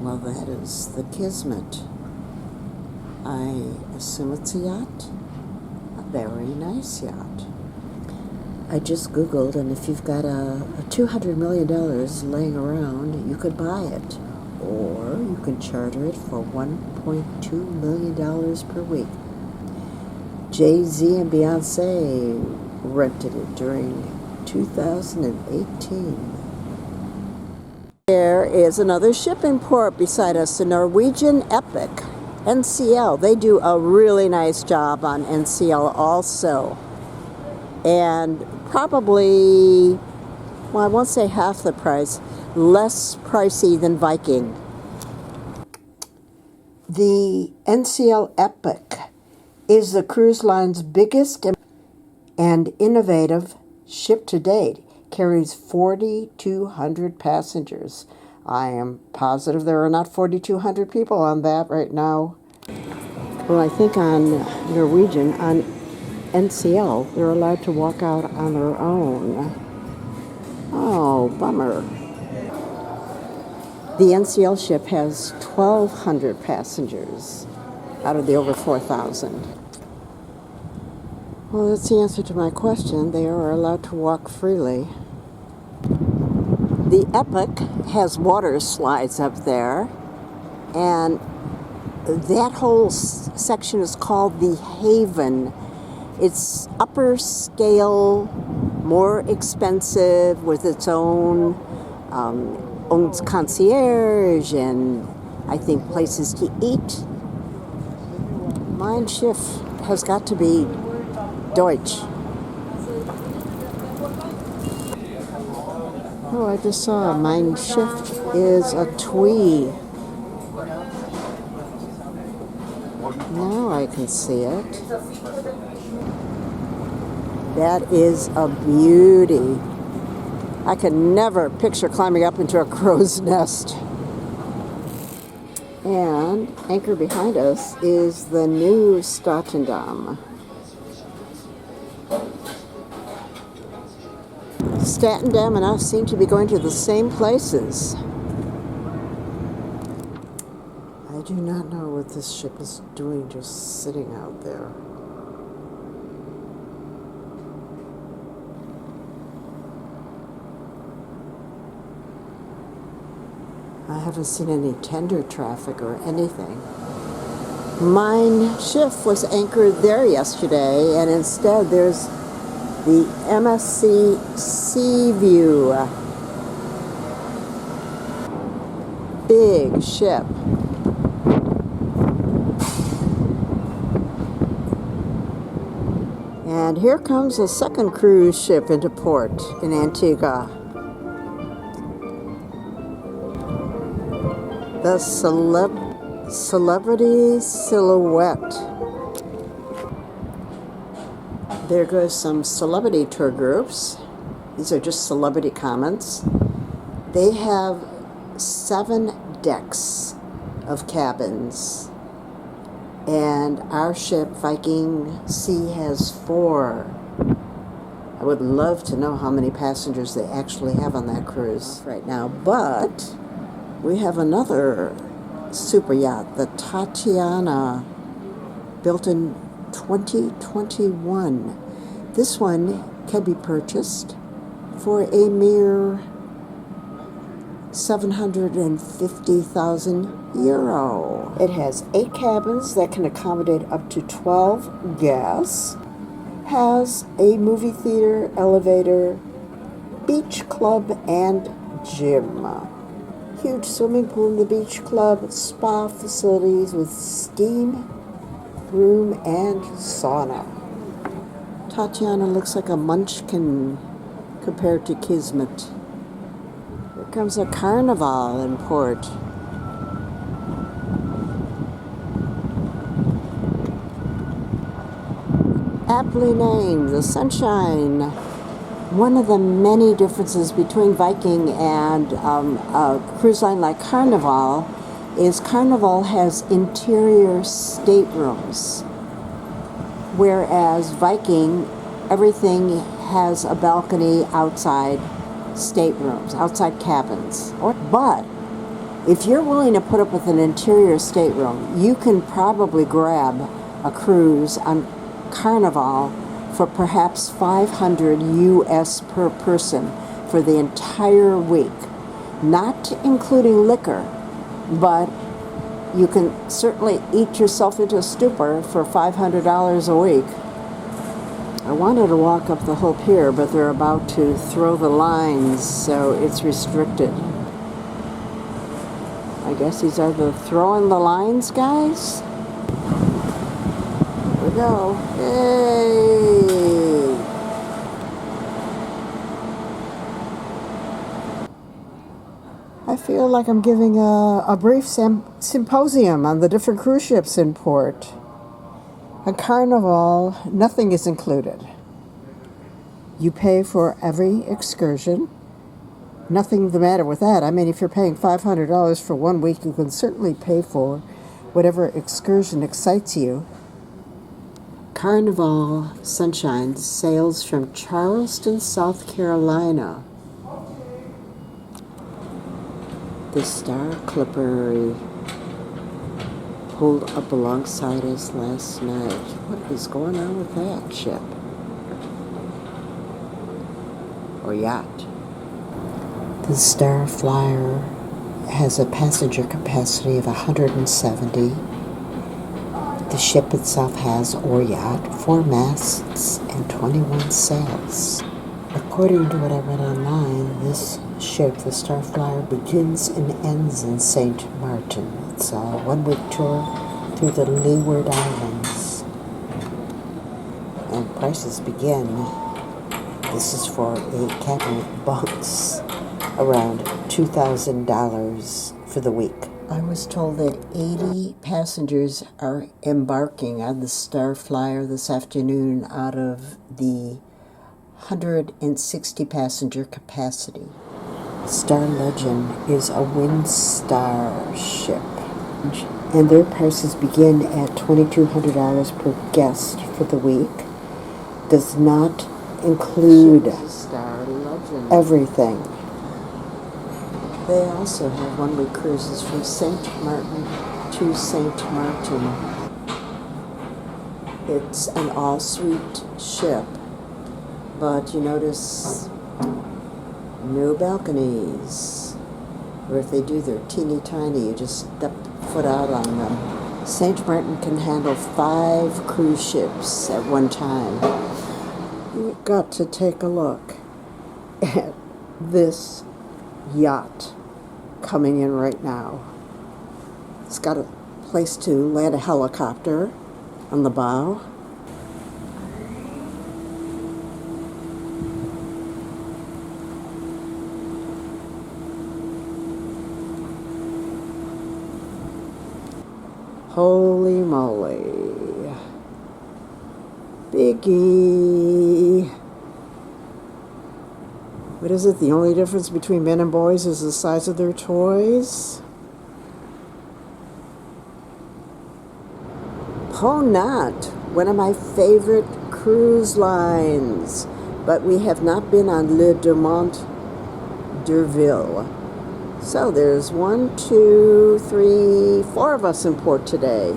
Well, that is the Kismet. I assume it's a yacht. A very nice yacht. I just Googled, and if you've got a $200 million laying around, you could buy it. Or you can charter it for $1.2 million per week. Jay-Z and Beyonce rented it during 2018. There is another shipping port beside us, the Norwegian Epic, NCL. They do a really nice job on NCL also. And probably, well, I won't say half the price, less pricey than Viking. The NCL Epic is the cruise line's biggest and innovative ship to date. Carries 4,200 passengers. I am positive there are not 4,200 people on that right now. Well, I think on Norwegian, on NCL, they're allowed to walk out on their own. Oh, bummer. The NCL ship has 1,200 passengers out of the over 4,000. Well, that's the answer to my question. They are allowed to walk freely. The Epic has water slides up there, and that whole section is called the Haven. It's upper scale, more expensive, with its own concierge and I think places to eat. Mein Schiff has got to be Deutsch. Oh, I just saw Mein Schiff is a twee. Now I can see it. That is a beauty. I could never picture climbing up into a crow's nest. And anchored behind us is the new STATENDAM. STATENDAM and us seem to be going to the same places. I do not know what this ship is doing just sitting out there. I haven't seen any tender traffic or anything. Mein Schiff was anchored there yesterday, and instead there's the MSC Seaview. Big ship. And here comes a second cruise ship into port in Antigua. The Celebrity Silhouette. There goes some celebrity tour groups. These are just celebrity comments. They have 7 decks of cabins. And our ship, Viking Sea, has 4. I would love to know how many passengers they actually have on that cruise right now. But we have another super yacht, the TATIANA, built in 2021. This one can be purchased for a mere €750,000. It has 8 cabins that can accommodate up to 12 guests, has a movie theater, elevator, beach club, and gym. Huge swimming pool in the beach club, spa facilities with steam room and sauna. Tatiana looks like a munchkin compared to Kismet. Here comes a Carnival in port. Aptly named the Sunshine. One of the many differences between Viking and a cruise line like Carnival is Carnival has interior staterooms, whereas Viking, everything has a balcony outside staterooms, outside cabins. But If you're willing to put up with an interior stateroom, you can probably grab a cruise on Carnival for perhaps $500 US per person for the entire week. Not including liquor, but you can certainly eat yourself into a stupor for $500 a week. I wanted to walk up the whole pier, but they're about to throw the lines, so it's restricted. I guess these are the throwing the lines guys. Here we go. Yay! I feel like I'm giving a brief symposium on the different cruise ships in port. On Carnival, nothing is included. You pay for every excursion. Nothing the matter with that. I mean, if you're paying $500 for 1 week, you can certainly pay for whatever excursion excites you. Carnival Sunshine sails from Charleston, South Carolina. The Star Clipper pulled up alongside us last night. What is going on with that ship? Or yacht? The Star Flyer has a passenger capacity of 170. The ship itself has, or yacht, 4 masts and 21 sails. According to what I read online, this ship, the Star Flyer, begins and ends in St. Martin. It's a 1-week tour through the Leeward Islands. And prices begin, this is for 8 cabin bunks, around $2,000 for the week. I was told that 80 passengers are embarking on the Star Flyer this afternoon out of the 160 passenger capacity. Star Legend is a WINDSTAR ship, and their prices begin at $2,200 per guest for the week. Does not include everything. They also have 1-week cruises from St. Martin to St. Martin. It's an all-suite ship, but you notice no balconies, or if they do, they're teeny tiny. You just step foot out on them. St. Martin can handle 5 cruise ships at one time. You've got to take a look at this yacht coming in right now. It's got a place to land a helicopter on the bow. Holy moly. Biggie. What is it? The only difference between men and boys is the size of their toys? Ponant, one of my favorite cruise lines. But we have not been on Le Dumont d'Urville. So there's 1, 2, 3, 4 of us in port today.